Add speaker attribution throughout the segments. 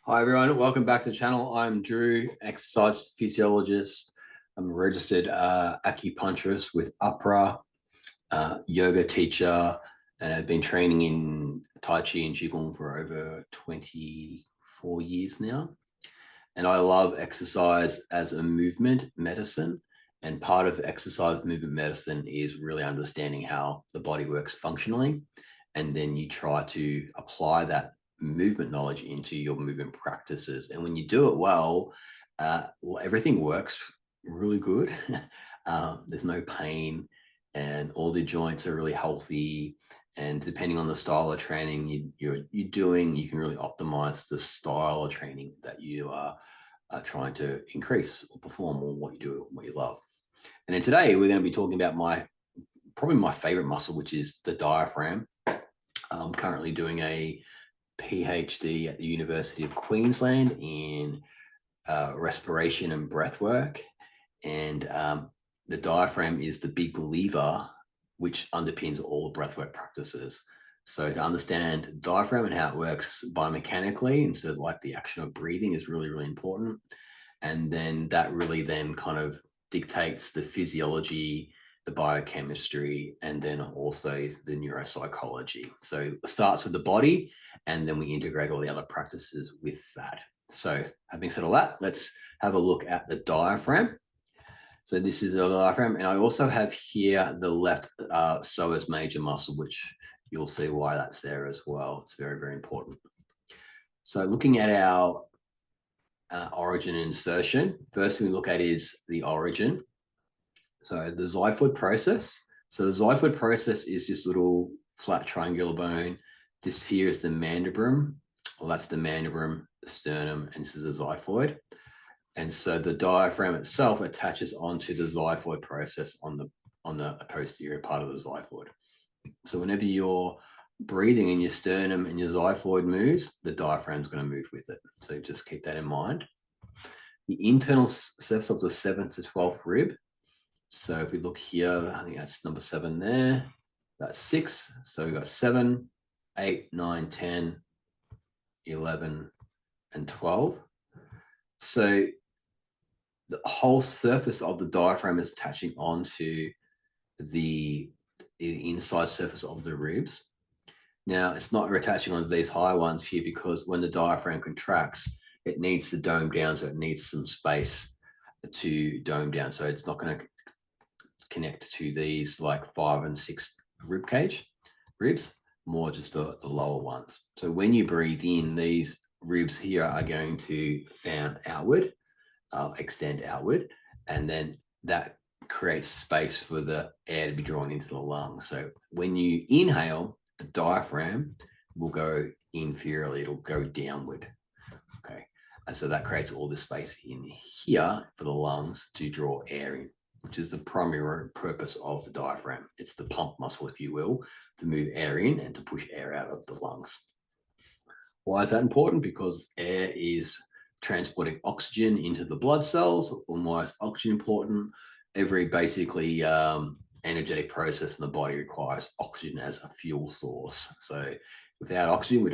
Speaker 1: Hi everyone, welcome back to the channel. I'm Drew, exercise physiologist. I'm a registered acupuncturist with UPRA, yoga teacher, and I've been training in Tai Chi and Qigong for over 24 years now. And I love exercise as a movement medicine. And part of exercise movement medicine is really understanding how the body works functionally. And then you try to apply that movement knowledge into your movement practices. And when you do it well, everything works really good. There's no pain, and all the joints are really healthy. And depending on the style of training you're doing, you can really optimize the style of training that you are trying to increase or perform, or what you do, what you love. And then today we're going to be talking about probably my favorite muscle, which is the diaphragm. I'm currently doing a PhD at the University of Queensland in respiration and breath work. And the diaphragm is the big lever which underpins all breathwork practices. So to understand diaphragm and how it works biomechanically, and so like the action of breathing is really, really important. And then that really then kind of dictates the physiology, the biochemistry, and then also the neuropsychology. So it starts with the body, and then we integrate all the other practices with that. So having said all that, let's have a look at the diaphragm. So this is the diaphragm, and I also have here the left psoas major muscle, which you'll see why that's there as well. It's very, very important. So looking at our origin and insertion, first thing we look at is the origin. So the xiphoid process. So the xiphoid process is this little flat triangular bone. This here is the mandible. Well, that's the mandible, the sternum, and this is the xiphoid. And so the diaphragm itself attaches onto the xiphoid process on the posterior part of the xiphoid. So whenever you're breathing and your sternum and your xiphoid moves, the diaphragm is going to move with it. So just keep that in mind. The internal surface of the 7th to 12th rib. So if we look here, I think that's number 7 there. That's 6. So we've got 7, 8, 9, 10, 11, and 12. So the whole surface of the diaphragm is attaching onto the inside surface of the ribs. Now, it's not attaching onto these high ones here because when the diaphragm contracts, it needs to dome down, so it needs some space to dome down. So it's not going to connect to these like 5 and 6 rib cage ribs, more just the lower ones. So when you breathe in, these ribs here are going to fan outward, extend outward, and then that creates space for the air to be drawn into the lungs. So when you inhale, the diaphragm will go inferiorly, it'll go downward. Okay. And so that creates all the space in here for the lungs to draw air in, which is the primary purpose of the diaphragm. It's the pump muscle, if you will, to move air in and to push air out of the lungs. Why is that important? Because air is transporting oxygen into the blood cells. And why is oxygen important? Every basically energetic process in the body requires oxygen as a fuel source. So without oxygen, we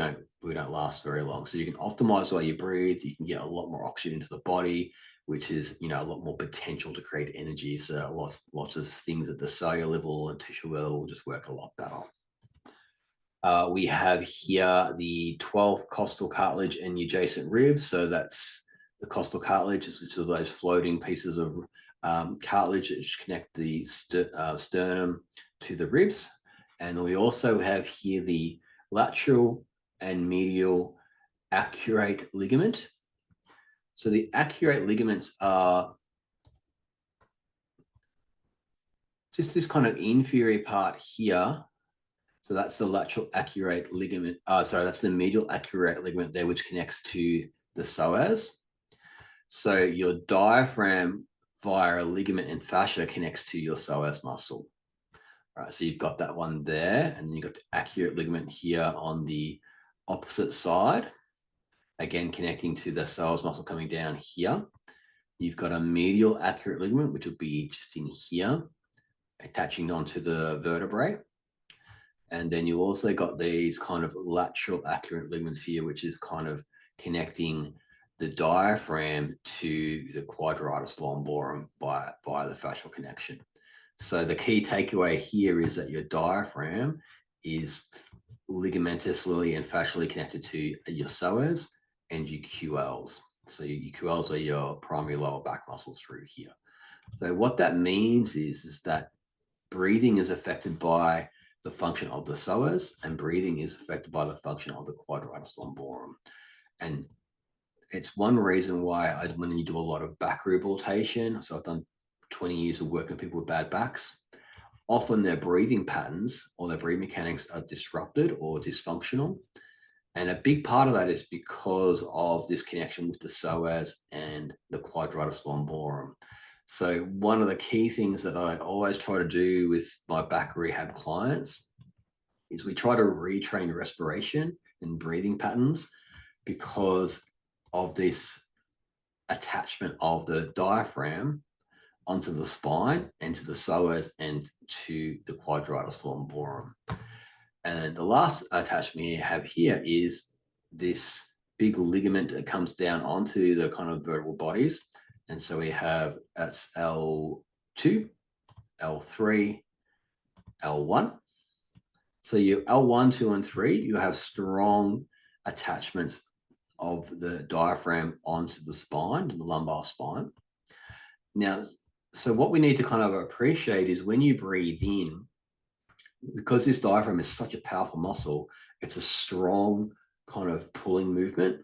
Speaker 1: don't last very long. So you can optimize the way you breathe. You can get a lot more oxygen into the body, which is a lot more potential to create energy. So lots of things at the cellular level and tissue level will just work a lot better. We have here the 12th costal cartilage and the adjacent ribs. So that's the costal cartilage, which are those floating pieces of cartilage which connect the sternum to the ribs. And we also have here the lateral and medial arcuate ligament. So the arcuate ligaments are just this kind of inferior part here. So that's the lateral arcuate ligament. That's the medial arcuate ligament there, which connects to the psoas. So your diaphragm via a ligament and fascia connects to your psoas muscle. All right, so you've got that one there, and then you've got the arcuate ligament here on the opposite side, again connecting to the psoas muscle coming down here. You've got a medial arcuate ligament, which will be just in here, attaching onto the vertebrae. And then you also got these kind of lateral arcuate ligaments here, which is kind of connecting the diaphragm to the quadratus lumborum by the fascial connection. So the key takeaway here is that your diaphragm is ligamentously and fascially connected to your psoas and your QLs. So your QLs are your primary lower back muscles through here. So what that means is that breathing is affected by the function of the psoas, and breathing is affected by the function of the quadratus lumborum. And it's one reason why when you do a lot of back rehabilitation, so I've done 20 years of working with people with bad backs, often their breathing patterns or their breathing mechanics are disrupted or dysfunctional. And a big part of that is because of this connection with the psoas and the quadratus lumborum. So one of the key things that I always try to do with my back rehab clients is we try to retrain respiration and breathing patterns because of this attachment of the diaphragm onto the spine and to the psoas and to the quadratus lumborum. And the last attachment you have here is this big ligament that comes down onto the kind of vertebral bodies. And so we have that's L2, L3, L1. So you L1, 2, and 3, you have strong attachments of the diaphragm onto the spine, the lumbar spine. Now, so what we need to kind of appreciate is when you breathe in, because this diaphragm is such a powerful muscle, it's a strong kind of pulling movement.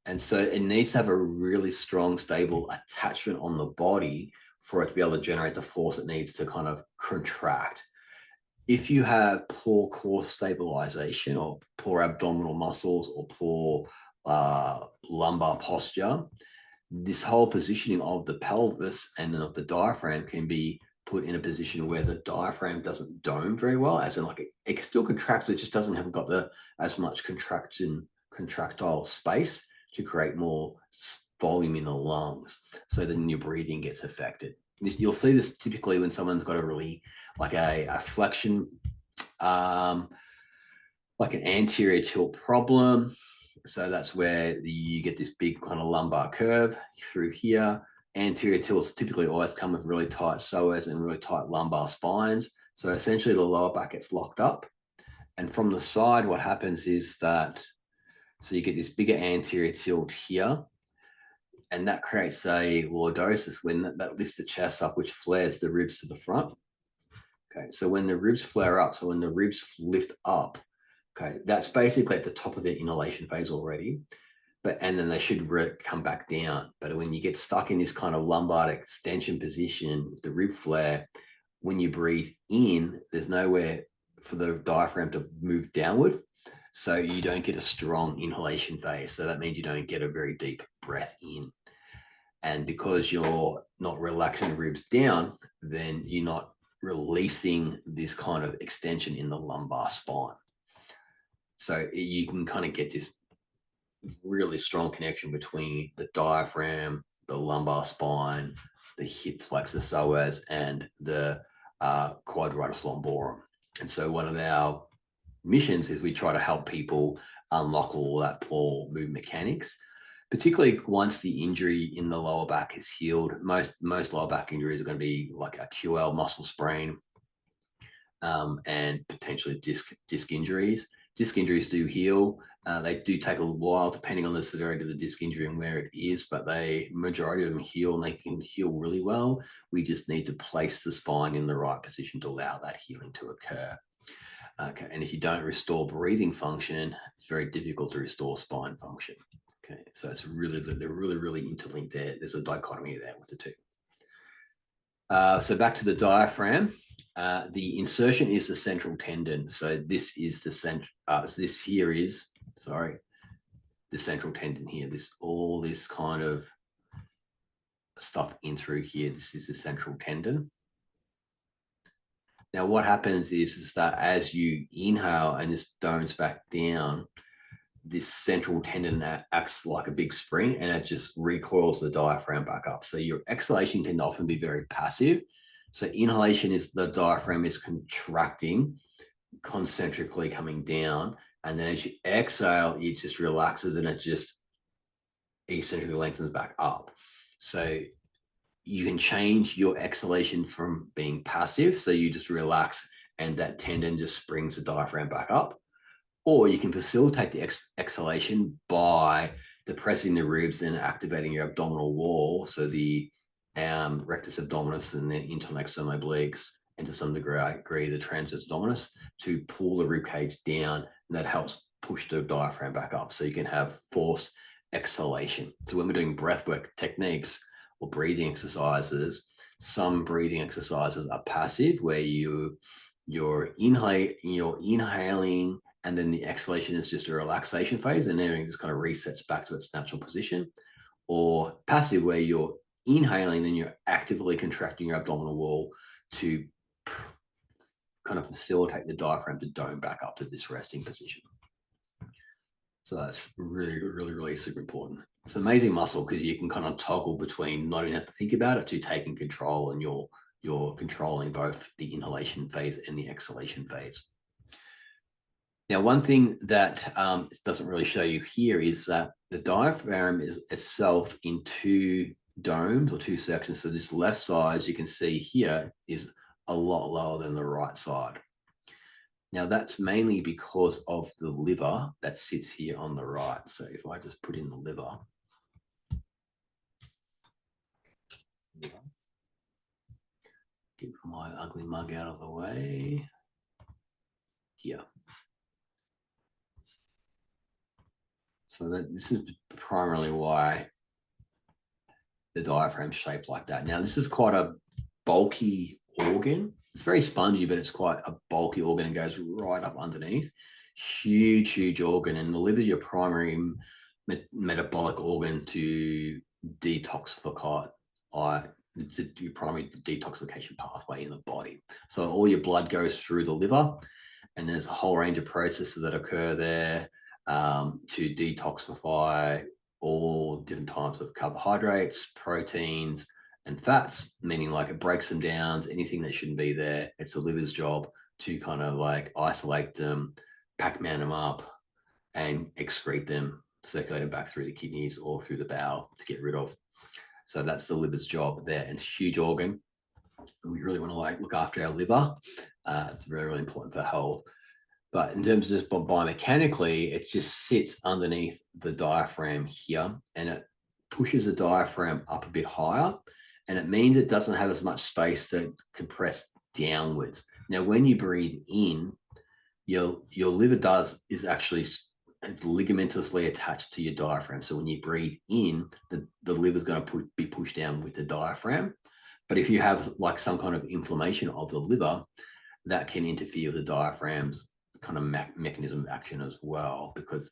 Speaker 1: And so it needs to have a really strong, stable attachment on the body for it to be able to generate the force it needs to kind of contract. If you have poor core stabilization or poor abdominal muscles or poor lumbar posture, this whole positioning of the pelvis and of the diaphragm can be put in a position where the diaphragm doesn't dome very well, as in like it still contracts, it just doesn't have got as much contractile space to create more volume in the lungs. So then your breathing gets affected. You'll see this typically when someone's got a really like a flexion, like an anterior tilt problem. So that's where you get this big kind of lumbar curve through here. Anterior tilts typically always come with really tight psoas and really tight lumbar spines. So essentially the lower back gets locked up. And from the side, what happens is that, so you get this bigger anterior tilt here, and that creates a lordosis when that lifts the chest up, which flares the ribs to the front. Okay, so when the ribs flare up, so when the ribs lift up, okay, that's basically at the top of their inhalation phase already. And then they should come back down. But when you get stuck in this kind of lumbar extension position, the rib flare, when you breathe in, there's nowhere for the diaphragm to move downward. So you don't get a strong inhalation phase. So that means you don't get a very deep breath in. And because you're not relaxing the ribs down, then you're not releasing this kind of extension in the lumbar spine. So you can kind of get this really strong connection between the diaphragm, the lumbar spine, the hip flexor psoas, and the quadratus lumborum. And so one of our missions is we try to help people unlock all that poor movement mechanics, particularly once the injury in the lower back is healed. Most lower back injuries are going to be like a QL muscle sprain and potentially disc injuries. Disc injuries do heal. They do take a while depending on the severity of the disc injury and where it is, but majority of them heal and they can heal really well. We just need to place the spine in the right position to allow that healing to occur. Okay, and if you don't restore breathing function, it's very difficult to restore spine function. Okay, so they're really interlinked there. There's a dichotomy there with the two. So back to the diaphragm. The insertion is the central tendon. So this is the central. This here is the central tendon here. All this kind of stuff in through here. This is the central tendon. Now, what happens is that as you inhale and this domes back down, this central tendon acts like a big spring and it just recoils the diaphragm back up. So your exhalation can often be very passive. So inhalation is the diaphragm is contracting, concentrically coming down. And then as you exhale, it just relaxes and it just eccentrically lengthens back up. So you can change your exhalation from being passive, so you just relax and that tendon just springs the diaphragm back up, or you can facilitate the exhalation by depressing the ribs and activating your abdominal wall, so the rectus abdominis and the internal external obliques, and to some degree the transverse abdominis, to pull the rib cage down, and that helps push the diaphragm back up, so you can have forced exhalation. So when we're doing breathwork techniques or breathing exercises, some breathing exercises are passive, where you're inhaling, and then the exhalation is just a relaxation phase, and everything just kind of resets back to its natural position. Or passive, where you're inhaling and you're actively contracting your abdominal wall to kind of facilitate the diaphragm to dome back up to this resting position. So that's really, really, really super important. It's an amazing muscle because you can kind of toggle between not even have to think about it to taking control, and you're controlling both the inhalation phase and the exhalation phase. Now, one thing that it doesn't really show you here is that the diaphragm is itself in two domes or two sections. So this left side, as you can see here, is a lot lower than the right side. Now, that's mainly because of the liver that sits here on the right. So if I just put in the liver, get my ugly mug out of the way here. So this is primarily why the diaphragm's shaped like that. Now, this is quite a bulky organ. It's very spongy, but it's quite a bulky organ and goes right up underneath. Huge, huge organ. And the liver is your primary metabolic organ to detoxify. It's your primary detoxification pathway in the body. So all your blood goes through the liver, and there's a whole range of processes that occur there to detoxify all different types of carbohydrates, proteins, and fats, meaning like it breaks them down, anything that shouldn't be there. It's the liver's job to kind of like isolate them, Pac-Man them up, and excrete them, circulate them back through the kidneys or through the bowel to get rid of. So that's the liver's job there, and huge organ. We really want to like look after our liver. It's very, really important for health. But in terms of just biomechanically, it just sits underneath the diaphragm here, and it pushes the diaphragm up a bit higher, and it means it doesn't have as much space to compress downwards. Now, when you breathe in, your liver is actually ligamentously attached to your diaphragm. So when you breathe in, the liver is going to be pushed down with the diaphragm. But if you have like some kind of inflammation of the liver, that can interfere with the diaphragm's kind of mechanism of action as well, because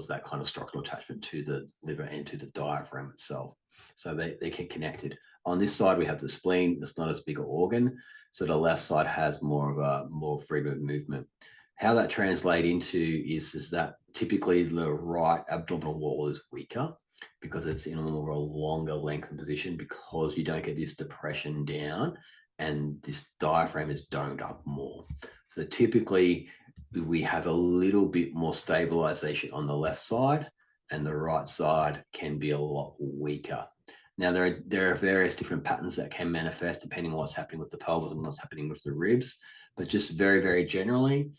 Speaker 1: that kind of structural attachment to the liver and to the diaphragm itself. So they get connected. On this side, we have the spleen. It's not as big an organ. So the left side has more freedom of movement. How that translates into is that typically the right abdominal wall is weaker because it's in a more longer lengthened position, because you don't get this depression down and this diaphragm is domed up more. So typically we have a little bit more stabilization on the left side, and the right side can be a lot weaker. Now, there are various different patterns that can manifest depending on what's happening with the pelvis and what's happening with the ribs. But just very, very generally,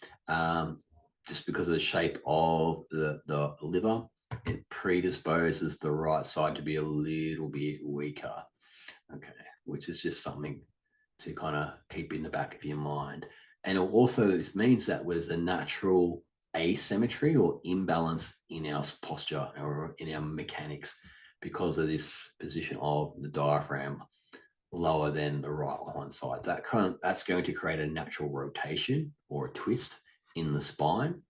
Speaker 1: just because of the shape of the liver, it predisposes the right side to be a little bit weaker. Okay, which is just something to kind of keep in the back of your mind. And it also means that there's a natural asymmetry or imbalance in our posture or in our mechanics because of this position of the diaphragm lower than the right hand side. That's going to create a natural rotation or a twist in the spine.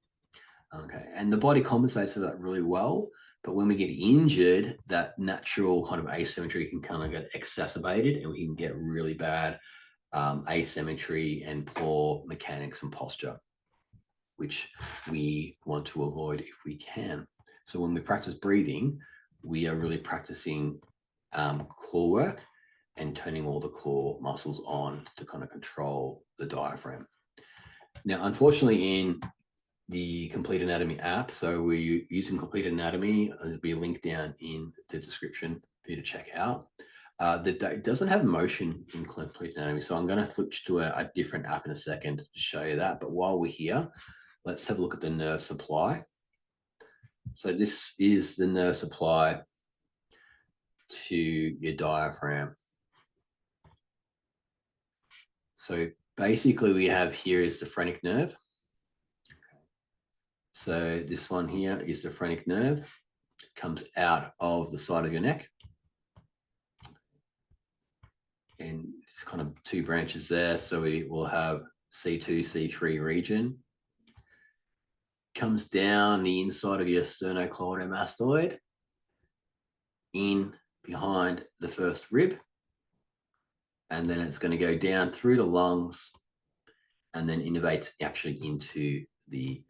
Speaker 1: Okay, and the body compensates for that really well. But when we get injured, that natural kind of asymmetry can kind of get exacerbated, and we can get really bad asymmetry and poor mechanics and posture, which we want to avoid if we can. So when we practice breathing, we are really practicing core work and turning all the core muscles on to kind of control the diaphragm. Now, unfortunately, in the Complete Anatomy app. So we're using Complete Anatomy. There'll be a link down in the description for you to check out. It doesn't have motion in Complete Anatomy, so I'm going to switch to a different app in a second to show you that. But while we're here, let's have a look at the nerve supply. So this is the nerve supply to your diaphragm. So basically we have here is the phrenic nerve. So this one here is the phrenic nerve. It comes out of the side of your neck. And it's kind of two branches there. So we will have C2, C3 region. Comes down the inside of your sternocleidomastoid, in behind the first rib. And then it's going to go down through the lungs and then innervates actually into the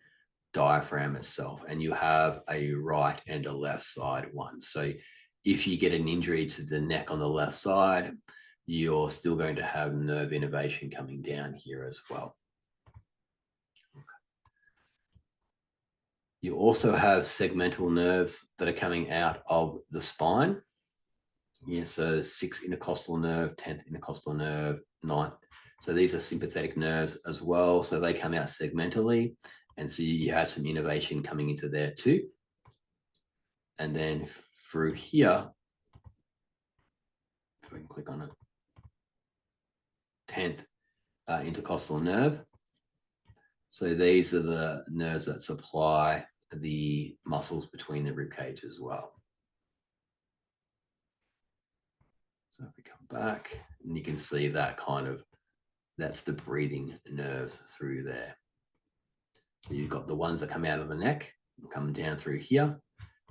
Speaker 1: diaphragm itself. And you have a right and a left side one. So if you get an injury to the neck on the left side, you're still going to have nerve innervation coming down here as well. You also have segmental nerves that are coming out of the spine. Yeah, so 6th intercostal nerve, 10th intercostal nerve, 9th. So these are sympathetic nerves as well. So they come out segmentally. And so you have some innervation coming into there too. And then through here, if we can click on it, 10th intercostal nerve. So these are the nerves that supply the muscles between the rib cage as well. So if we come back, and you can see that that's the breathing nerves through there. So you've got the ones that come out of the neck, come down through here,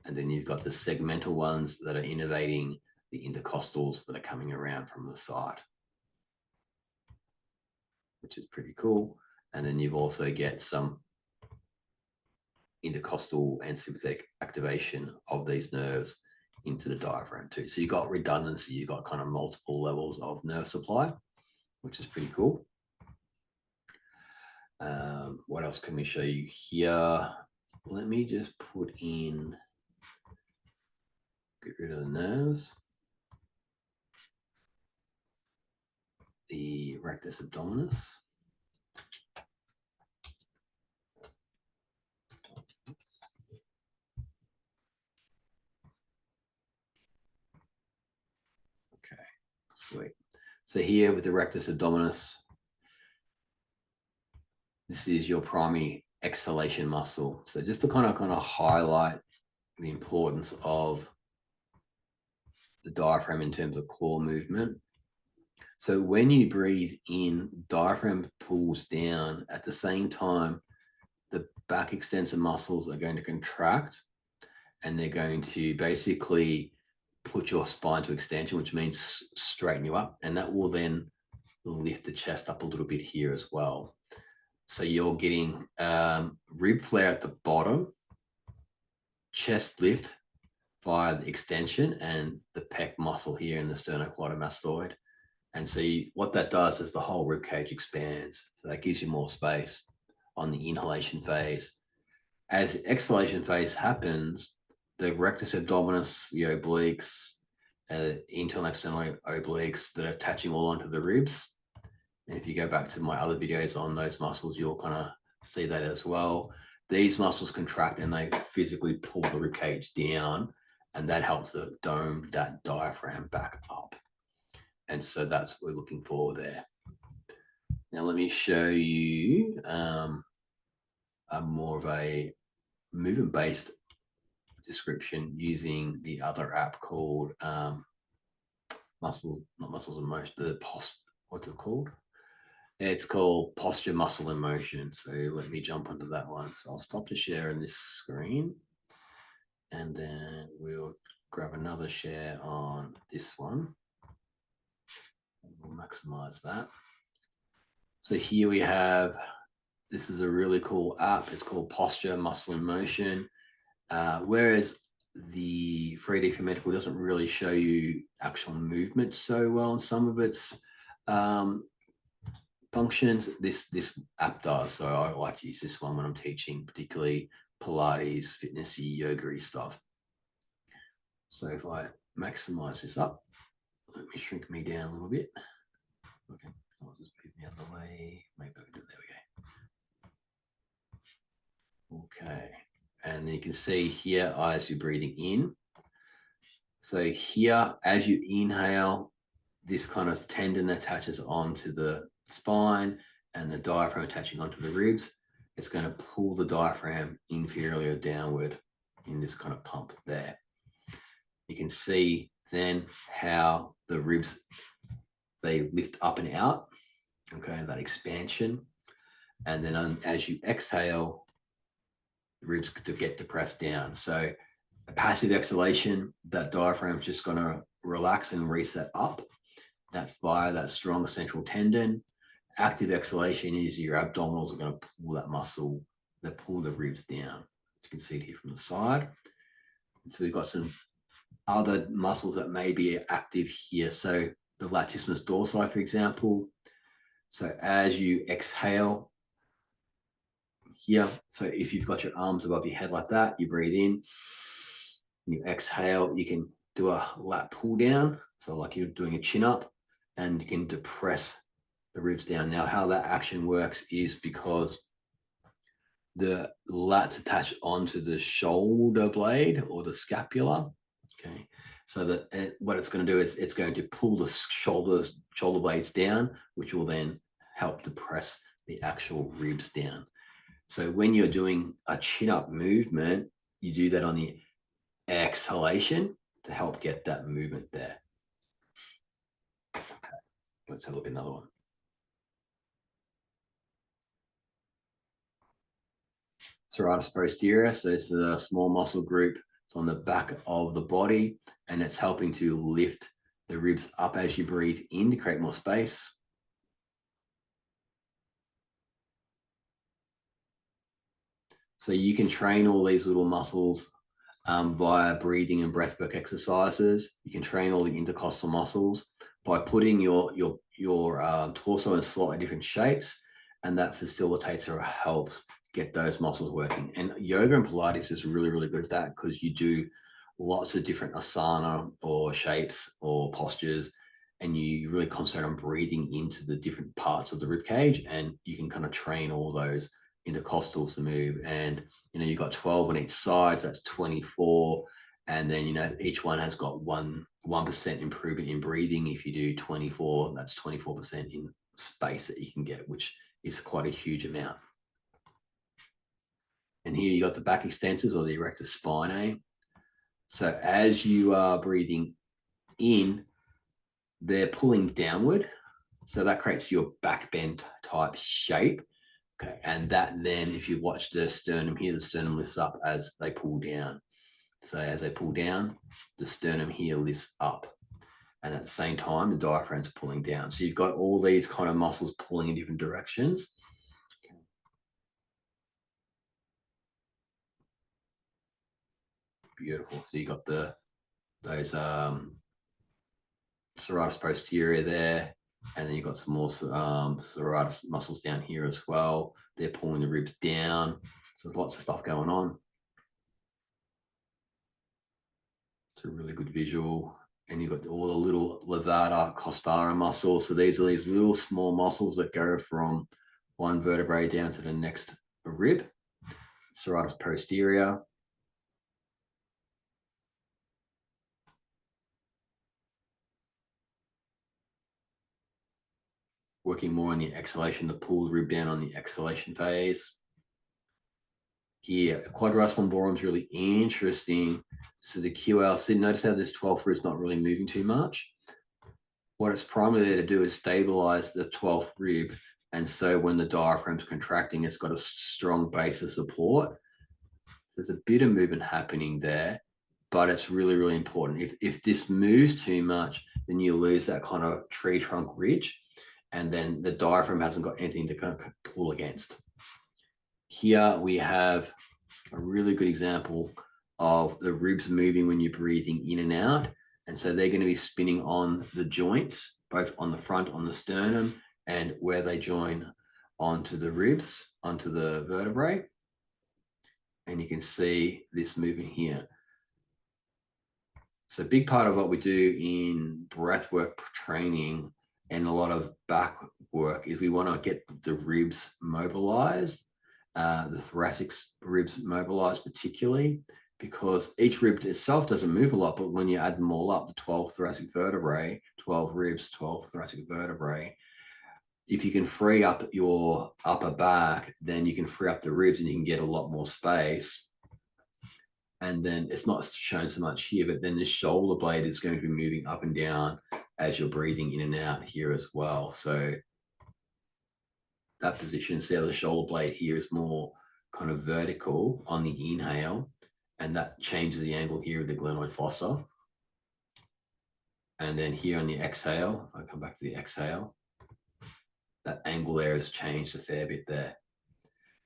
Speaker 1: and then you've got the segmental ones that are innervating the intercostals that are coming around from the side, which is pretty cool. And then you've also get some intercostal and sympathetic activation of these nerves into the diaphragm too. So you've got redundancy, you've got kind of multiple levels of nerve supply, which is pretty cool. What else can we show you here? Let me just put in, get rid of the nerves. The rectus abdominis. Okay, sweet. So here with the rectus abdominis, this is your primary exhalation muscle. So just to kind of highlight the importance of the diaphragm in terms of core movement. So when you breathe in, diaphragm pulls down. At the same time, the back extensor muscles are going to contract, and they're going to basically put your spine to extension, which means straighten you up. And that will then lift the chest up a little bit here as well. So you're getting rib flare at the bottom, chest lift via the extension and the pec muscle here in the sternocleidomastoid. And so what that does is the whole rib cage expands. So that gives you more space on the inhalation phase. As the exhalation phase happens, the rectus abdominis, the obliques, internal and external obliques that are attaching all onto the ribs. And if you go back to my other videos on those muscles, you'll kind of see that as well. These muscles contract and they physically pull the rib cage down, and that helps to dome that diaphragm back up. And so that's what we're looking for there. Now let me show you more of a movement-based description using the other app called what's it called? It's called Posture, Muscle, and Motion. So let me jump onto that one. So I'll stop the share on this screen, and then we'll grab another share on this one. And we'll maximize that. So here we have, this is a really cool app. It's called Posture, Muscle, and Motion. Whereas the 3D for Medical doesn't really show you actual movement so well, and some of it's functions this app does. So I like to use this one when I'm teaching, particularly Pilates, fitnessy, yoga stuff. So if I maximize this up, let me shrink me down a little bit. Okay, I'll just move the other way. Maybe I can do it. There we go. Okay, and then you can see here as you're breathing in. So here, as you inhale, this kind of tendon attaches onto the spine and the diaphragm attaching onto the ribs. It's going to pull the diaphragm inferiorly or downward in this kind of pump there. You can see then how the ribs, they lift up and out, okay, that expansion. And then as you exhale, the ribs to get depressed down. So a passive exhalation, that diaphragm is just going to relax and reset up. That's via that strong central tendon. Active exhalation is your abdominals are going to pull that muscle, that pull the ribs down. You can see it here from the side. And so we've got some other muscles that may be active here. So the latissimus dorsi, for example. So as you exhale here, so if you've got your arms above your head like that, you breathe in, you exhale, you can do a lat pull down. So like you're doing a chin up, and you can depress the ribs down. Now, how that action works is because the lats attach onto the shoulder blade or the scapula. Okay, so that what it's going to do is it's going to pull the shoulder blades down, which will then help depress the actual ribs down. So when you're doing a chin up movement, you do that on the exhalation to help get that movement there. Okay, let's have a look at another one. Serratus posterior, so it's a small muscle group. It's on the back of the body, and it's helping to lift the ribs up as you breathe in to create more space. So you can train all these little muscles via breathing and breathwork exercises. You can train all the intercostal muscles by putting your torso in slightly different shapes, and that facilitates or helps get those muscles working. And yoga and Pilates is really, really good at that because you do lots of different asana or shapes or postures, and you really concentrate on breathing into the different parts of the rib cage, and you can kind of train all those intercostals to move. And you've got 12 on each side, so that's 24. And then each one has got 1% improvement in breathing. If you do 24, that's 24% in space that you can get, which is quite a huge amount. And here you got the back extensors or the erector spinae. So as you are breathing in, they're pulling downward. So that creates your back bend type shape. Okay, and that then, if you watch the sternum here, the sternum lifts up as they pull down. So as they pull down, the sternum here lifts up. And at the same time, the diaphragm's pulling down. So you've got all these kind of muscles pulling in different directions. Okay. Beautiful. So you got those serratus posterior there, and then you've got some more serratus muscles down here as well. They're pulling the ribs down. So there's lots of stuff going on. It's a really good visual. And you've got all the little levator costara muscles. So these are these little small muscles that go from one vertebrae down to the next rib. Serratus posterior. Working more on the exhalation to pull the rib down on the exhalation phase. Here, quadratus lumborum is really interesting. So the QLC, notice how this 12th rib is not really moving too much. What it's primarily there to do is stabilize the 12th rib. And so when the diaphragm's contracting, it's got a strong base of support. So there's a bit of movement happening there, but it's really, really important. If this moves too much, then you lose that kind of tree trunk ridge, and then the diaphragm hasn't got anything to kind of pull against. Here we have a really good example of the ribs moving when you're breathing in and out. And so they're going to be spinning on the joints, both on the front, on the sternum, and where they join onto the ribs, onto the vertebrae. And you can see this movement here. So a big part of what we do in breathwork training and a lot of back work is we want to get the ribs mobilized, the thoracic ribs mobilized particularly, because each rib itself doesn't move a lot, but when you add them all up, the 12 thoracic vertebrae, 12 ribs, 12 thoracic vertebrae, if you can free up your upper back, then you can free up the ribs and you can get a lot more space. And then it's not shown so much here, but then the shoulder blade is going to be moving up and down as you're breathing in and out here as well. So that position, see how the shoulder blade here is more kind of vertical on the inhale, and that changes the angle here of the glenoid fossa. And then here on the exhale, if I come back to the exhale, that angle there has changed a fair bit there.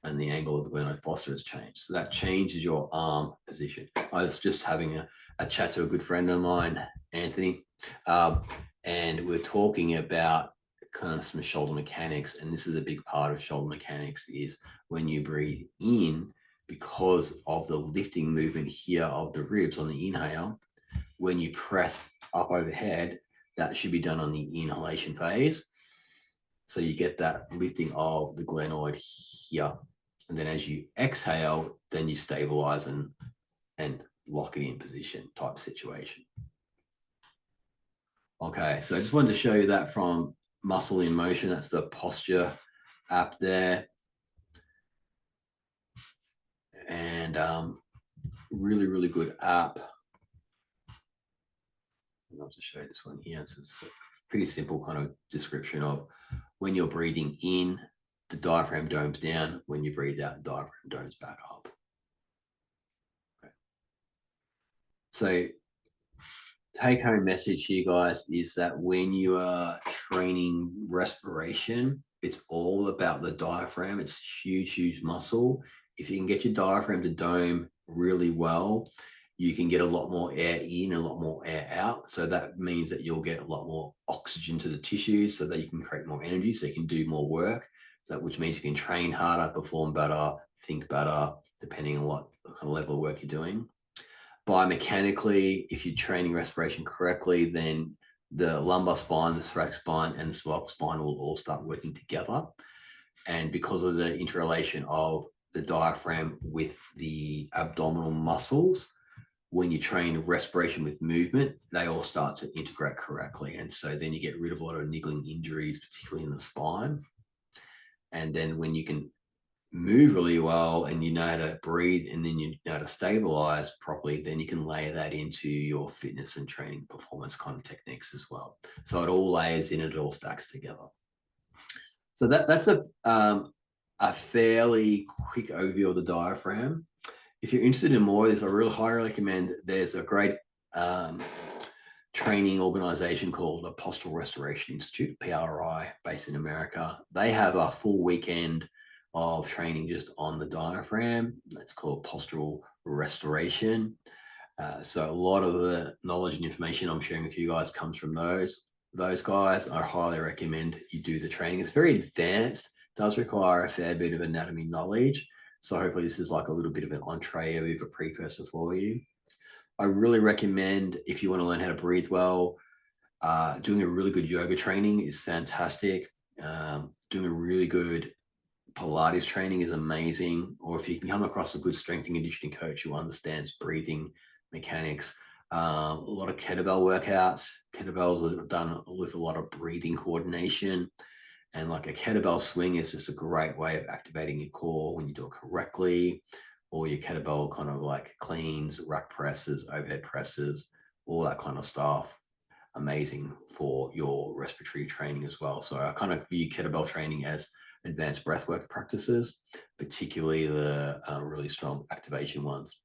Speaker 1: And the angle of the glenoid fossa has changed. So that changes your arm position. I was just having a chat to a good friend of mine, Anthony, and we're talking about kind of some shoulder mechanics. And this is a big part of shoulder mechanics is when you breathe in, because of the lifting movement here of the ribs on the inhale, when you press up overhead, that should be done on the inhalation phase. So you get that lifting of the glenoid here. And then as you exhale, then you stabilize and lock it in position type situation. Okay, so I just wanted to show you that from Muscle in Motion. That's the posture app there. And really, really good app. I'll just show you this one here. So it's a pretty simple kind of description of when you're breathing in, the diaphragm domes down. When you breathe out, the diaphragm domes back up. Okay. So take home message here, guys, is that when you are training respiration, it's all about the diaphragm. It's huge, huge muscle. If you can get your diaphragm to dome really well, you can get a lot more air in, a lot more air out. So that means that you'll get a lot more oxygen to the tissues so that you can create more energy, so you can do more work. So which means you can train harder, perform better, think better, depending on what kind of level of work you're doing. Biomechanically, if you're training respiration correctly, then the lumbar spine, the thoracic spine, and the cervical spine will all start working together. And because of the interrelation of the diaphragm with the abdominal muscles, when you train respiration with movement, they all start to integrate correctly. And so then you get rid of a lot of niggling injuries, particularly in the spine. And then when you can move really well and you know how to breathe and then you know how to stabilize properly, then you can layer that into your fitness and training performance kind of techniques as well. So it all layers in, it all stacks together. So that's a fairly quick overview of the diaphragm. If you're interested in more of this, I really highly recommend, there's a great training organization called the Postural Restoration Institute, PRI, based in America. They have a full weekend of training just on the diaphragm. That's called postural restoration. So a lot of the knowledge and information I'm sharing with you guys comes from those guys. I highly recommend you do the training. It's very advanced, does require a fair bit of anatomy knowledge. So hopefully this is like a little bit of an entree of a precursor for you. I really recommend, if you want to learn how to breathe well, doing a really good yoga training is fantastic. Doing a really good Pilates training is amazing. Or if you can come across a good strength and conditioning coach who understands breathing mechanics, a lot of kettlebell workouts. Kettlebells are done with a lot of breathing coordination. And like a kettlebell swing is just a great way of activating your core when you do it correctly. Or your kettlebell kind of like cleans, rack presses, overhead presses, all that kind of stuff. Amazing for your respiratory training as well. So I kind of view kettlebell training as advanced breathwork practices, particularly the really strong activation ones.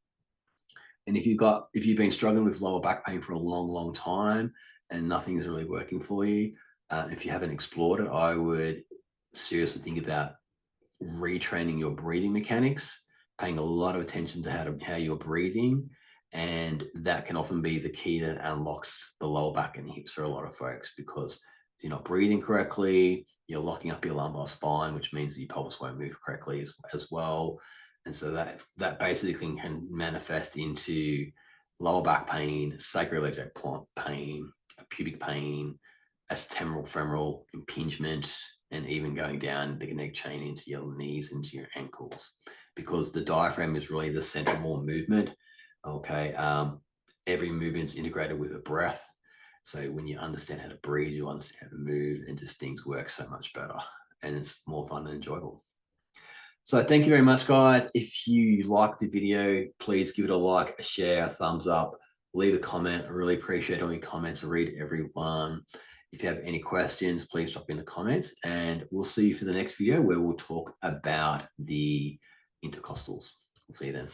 Speaker 1: And if you've been struggling with lower back pain for a long, long time and nothing's really working for you, if you haven't explored it, I would seriously think about retraining your breathing mechanics, paying a lot of attention to how you're breathing. And that can often be the key that unlocks the lower back and hips for a lot of folks, because you're not breathing correctly, you're locking up your lumbar spine, which means your pelvis won't move correctly as well. And so that basically can manifest into lower back pain, sacroiliac pain, pubic pain, acetomal femoral impingement, and even going down the neck chain into your knees, into your ankles, because the diaphragm is really the central movement. Okay, every movement's integrated with a breath. So when you understand how to breathe, you understand how to move, and just things work so much better, and it's more fun and enjoyable. So thank you very much, guys. If you like the video, please give it a like, a share, a thumbs up, leave a comment. I really appreciate all your comments. I read everyone. If you have any questions, please drop in the comments, and we'll see you for the next video where we'll talk about the intercostals. We'll see you then.